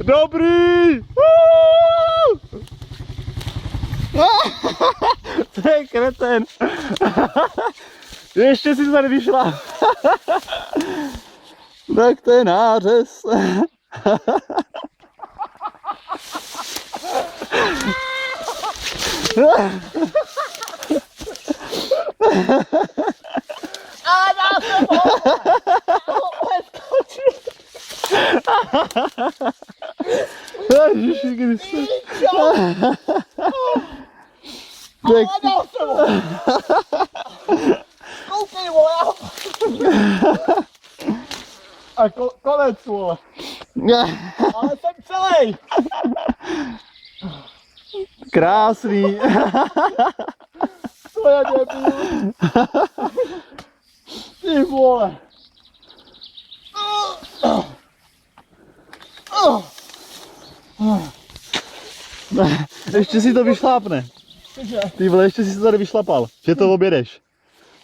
Dobrý! To je kreten. Ještě si to tady vyšla. Tak to je nářez. A dá se ho! Ježiši Kriste. Ale dal jsem ho! Koukej, vole! A konec, vole! Ale jsem celý! Krásný. To je debil! Ty vole! Ještě si to vyšlápne. Ty vole, ještě si to tady vyšlapal, že to objedeš.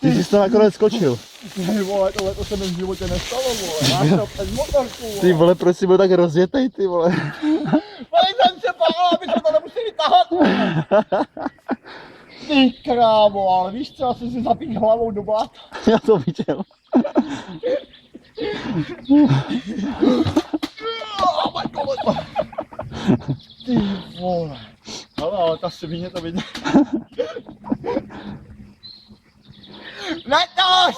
Ty jsi to nakonec skočil. Ty vole, tohle to se mi v životě nestalo, vole. Já šel přes motorku, vole. Ty vole, proč jsi byl tak rozjetej, ty vole. Ale jsem se bál, aby se to nemuseli tahat, vole. Ty krávo, ale víš co, já jsem si zapík hlavou do bláta. Já to viděl. Ty vole. Ale ta svině to vidí. Netož!